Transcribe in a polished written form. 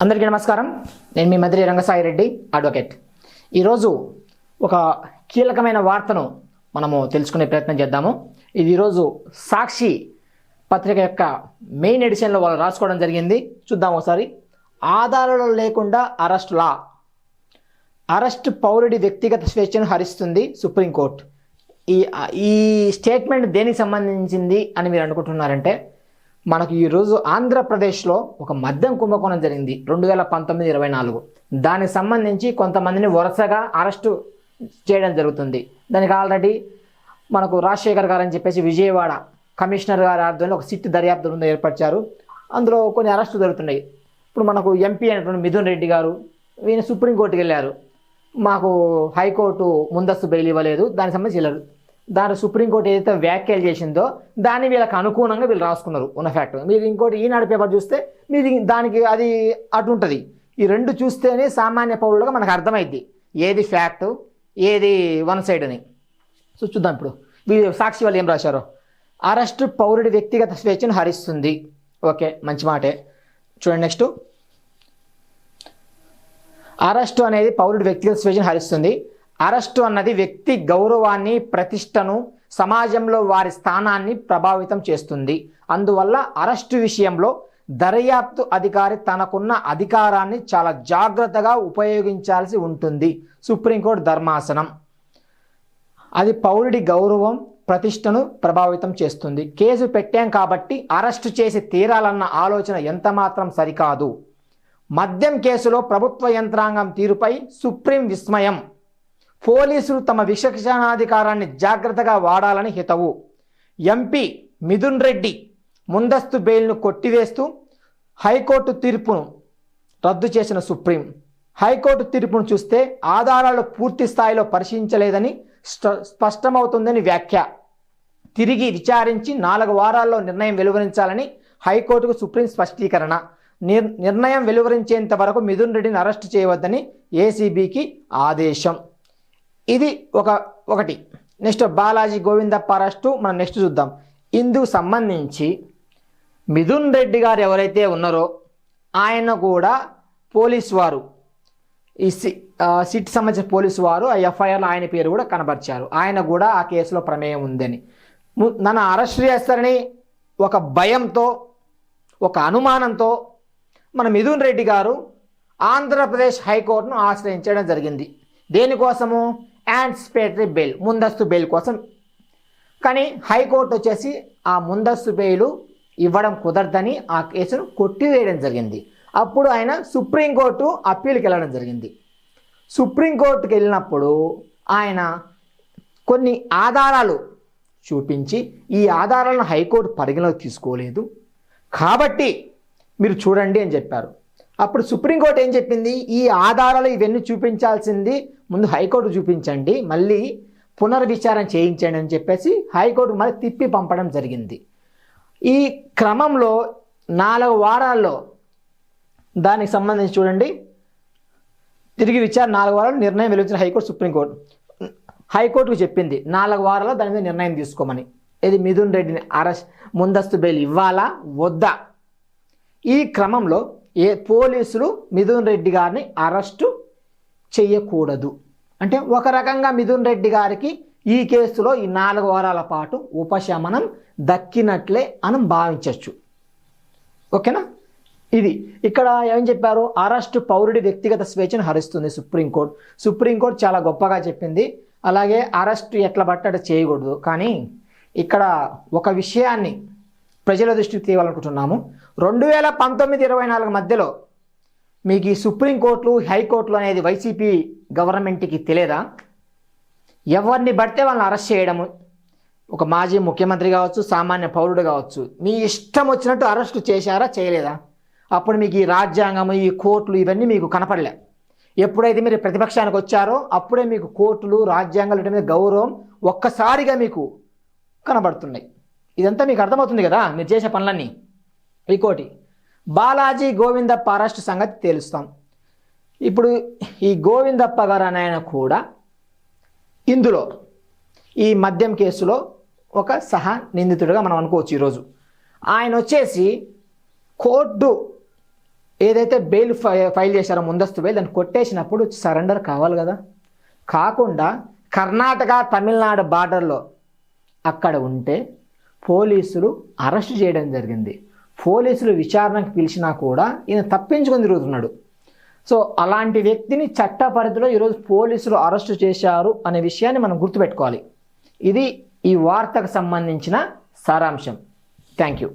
అందరికీ నమస్కారం. నేను మీ మద్రి రంగసాయి రెడ్డి అడ్వకేట్. ఈరోజు ఒక కీలకమైన వార్తను మనము తెలుసుకునే ప్రయత్నం చేద్దాము. ఇది ఈరోజు సాక్షి పత్రిక యొక్క మెయిన్ ఎడిషన్లో వాళ్ళు రాసుకోవడం జరిగింది. చూద్దాం ఒకసారి. ఆధారాలు లేకుండా అరెస్ట్ పౌరుడి వ్యక్తిగత స్వేచ్ఛను హరిస్తుంది సుప్రీంకోర్టు. ఈ స్టేట్మెంట్ దేనికి సంబంధించింది అని మీరు అనుకుంటున్నారంటే, మనకు ఈరోజు ఆంధ్రప్రదేశ్లో ఒక మద్యం కుంభకోణం జరిగింది 2019-24. దానికి సంబంధించి కొంతమందిని వరుసగా అరెస్టు చేయడం జరుగుతుంది. దానికి ఆల్రెడీ మనకు రాజశేఖర్ గారు అని చెప్పేసి విజయవాడ కమిషనర్ గారి ఆధ్వర్యంలో ఒక సిట్ దర్యాప్తు బృందం ఏర్పరిచారు. అందులో కొన్ని అరెస్టులు జరుగుతున్నాయి. ఇప్పుడు మనకు ఎంపీ అయినటువంటి మిథున్ రెడ్డి గారు ఈయన సుప్రీంకోర్టుకి వెళ్ళారు. మాకు హైకోర్టు ముందస్తు బెయిల్ ఇవ్వలేదు, దానికి సంబంధించి వెళ్ళారు. దాని సుప్రీంకోర్టు ఏదైతే వ్యాఖ్యలు చేసిందో దాన్ని వీళ్ళకి అనుకూలంగా వీళ్ళు రాసుకున్నారు ఉన్న ఫ్యాక్ట్. మీరు ఇంకోటి ఈనాడు పేపర్ చూస్తే మీరు దానికి అది అటు ఉంటుంది. ఈ రెండు చూస్తేనే సామాన్య పౌరులుగా మనకు అర్థమైద్ది ఏది ఫ్యాక్ట్ ఏది వన్ సైడ్ అని. సో చూద్దాం. ఇప్పుడు వీళ్ళు సాక్షి వాళ్ళు ఏం రాశారో, అరెస్టు పౌరుడి వ్యక్తిగత స్వేచ్ఛను హరిస్తుంది. ఓకే, మంచి మాటే. చూడండి నెక్స్ట్. అరెస్టు అనేది పౌరుడి వ్యక్తిగత స్వేచ్ఛను హరిస్తుంది. అరెస్టు అన్నది వ్యక్తి గౌరవాన్ని, ప్రతిష్టను, సమాజంలో వారి స్థానాన్ని ప్రభావితం చేస్తుంది. అందువల్ల అరెస్టు విషయంలో దర్యాప్తు అధికారి తనకున్న అధికారాన్ని చాలా జాగ్రత్తగా ఉపయోగించాల్సి ఉంటుంది. సుప్రీంకోర్టు ధర్మాసనం. అది పౌరుడి గౌరవం, ప్రతిష్టను ప్రభావితం చేస్తుంది. కేసు పెట్టాం కాబట్టి అరెస్టు చేసి తీరాలన్న ఆలోచన ఎంతమాత్రం సరికాదు. మద్యం కేసులో ప్రభుత్వ యంత్రాంగం తీరుపై సుప్రీం విస్మయం. పోలీసులు తమ విచక్షణాధికారాన్ని జాగ్రత్తగా వాడాలని హితవు. ఎంపీ మిథున్ రెడ్డి ముందస్తు బెయిల్ను కొట్టివేస్తూ హైకోర్టు తీర్పును రద్దు చేసిన సుప్రీం. హైకోర్టు తీర్పును చూస్తే ఆధారాలు పూర్తి స్థాయిలో పరిశీలించలేదని స్పష్టమవుతుందని వ్యాఖ్య. తిరిగి విచారించి 4 వారాల్లో నిర్ణయం వెలువరించాలని హైకోర్టుకు సుప్రీం స్పష్టీకరణ. నిర్ణయం వెలువరించేంత వరకు మిథున్ రెడ్డిని అరెస్టు చేయవద్దని ఏసీబీకి ఆదేశం. ఇది ఒకటి. నెక్స్ట్ బాలాజీ గోవిందప్ప అరెస్టు మనం నెక్స్ట్ చూద్దాం. ఇందుకు సంబంధించి మిథున్ రెడ్డి గారు ఎవరైతే ఉన్నారో ఆయన కూడా పోలీసు వారు ఈ సిట్ సంబంధించిన పోలీసు వారు ఆ ఎఫ్ఐఆర్లో ఆయన పేరు కూడా కనబరిచారు. ఆయన కూడా ఆ కేసులో ప్రమేయం ఉందని. నన్ను అరెస్ట్ చేస్తారని ఒక భయంతో, ఒక అనుమానంతో మన మిథున్ రెడ్డి గారు ఆంధ్రప్రదేశ్ హైకోర్టును ఆశ్రయించడం జరిగింది. దేనికోసము? యాంటిసిపేటరీ బెయిల్, ముందస్తు బెయిల్ కోసం. కానీ హైకోర్టు వచ్చేసి ఆ ముందస్తు బెయిల్ ఇవ్వడం కుదరదని ఆ కేసును కొట్టివేయడం జరిగింది. అప్పుడు ఆయన సుప్రీంకోర్టు అప్పీల్కి వెళ్ళడం జరిగింది. సుప్రీంకోర్టుకి వెళ్ళినప్పుడు ఆయన కొన్ని ఆధారాలు చూపించి ఈ ఆధారాలను హైకోర్టు పరిగణలోకి తీసుకోలేదు కాబట్టి మీరు చూడండి అని చెప్పారు. అప్పుడు సుప్రీంకోర్టు ఏం చెప్పింది? ఈ ఆధారాలు ఇవన్నీ చూపించాల్సింది ముందు హైకోర్టు చూపించండి, మళ్ళీ పునర్విచారణ చేయించండి అని చెప్పేసి హైకోర్టు మళ్ళీ తిప్పి పంపడం జరిగింది. ఈ క్రమంలో 4 వారాల్లో దానికి సంబంధించి చూడండి, తిరిగి విచారణ 4 వారాలు నిర్ణయం వెలువరించిన హైకోర్టు సుప్రీంకోర్టు హైకోర్టుకు చెప్పింది 4 వారాల్లో దాని మీద నిర్ణయం తీసుకోమని. ఇది మిథున్ రెడ్డిని ముందస్తు బెయిల్ ఇవ్వాలా వద్దా? ఈ క్రమంలో పోలీసులు మిథున్ రెడ్డి గారిని అరెస్టు చేయకూడదు. అంటే ఒక రకంగా మిథున్ రెడ్డి గారికి ఈ కేసులో ఈ 4 వారాల పాటు ఉపశమనం దక్కినట్లే అని భావించవచ్చు. ఓకేనా? ఇది ఇక్కడ ఏం చెప్పారు? అరెస్టు పౌరుడి వ్యక్తిగత స్వేచ్ఛను హరిస్తుంది సుప్రీంకోర్టు. సుప్రీంకోర్టు చాలా గొప్పగా చెప్పింది. అలాగే అరెస్టు ఎట్లా పట్టడం చేయకూడదు. కానీ ఇక్కడ ఒక విషయాన్ని ప్రజల దృష్టికి తేవాలనుకుంటున్నాము. 2019-24 మధ్యలో మీకు ఈ సుప్రీంకోర్టులు, హైకోర్టులు అనేది వైసీపీ గవర్నమెంట్కి తెలియదా? ఎవరిని పడితే వాళ్ళని అరెస్ట్ చేయడము, ఒక మాజీ ముఖ్యమంత్రి కావచ్చు, సామాన్య పౌరుడు కావచ్చు, మీ ఇష్టం వచ్చినట్టు అరెస్టు చేశారా చేయలేదా? అప్పుడు మీకు ఈ రాజ్యాంగం, ఈ కోర్టులు ఇవన్నీ మీకు కనపడలే. ఎప్పుడైతే మీరు ప్రతిపక్షానికి వచ్చారో అప్పుడే మీకు కోర్టులు, రాజ్యాంగాలు వీటి మీద గౌరవం ఒక్కసారిగా మీకు కనబడుతున్నాయి. ఇదంతా మీకు అర్థమవుతుంది కదా మీరు చేసే పనులన్నీ. ఇంకోటి, బాలాజీ గోవిందప్ప అరెస్టు సంగతి తెలుస్తాం. ఇప్పుడు ఈ గోవిందప్ప గారు అనే ఆయన కూడా ఇందులో ఈ మద్యం కేసులో ఒక సహా నిందితుడిగా మనం అనుకోవచ్చు. ఈరోజు ఆయన వచ్చేసి కోర్టు ఏదైతే బెయిల్ ఫైల్ చేశారో ముందస్తు బెయిల్ దాన్ని కొట్టేసినప్పుడు సరెండర్ కావాలి కదా. కాకుండా కర్ణాటక తమిళనాడు బార్డర్లో అక్కడ ఉంటే పోలీసులు అరెస్ట్ చేయడం జరిగింది. పోలీసులు విచారణకు పిలిచినా కూడా ఈయన తప్పించుకొని తిరుగుతున్నాడు. సో అలాంటి వ్యక్తిని చట్ట పరిధిలో ఈరోజు పోలీసులు అరెస్టు చేశారు అనే విషయాన్ని మనం గుర్తుపెట్టుకోవాలి. ఇది ఈ వార్తకు సంబంధించిన సారాంశం. Thank you.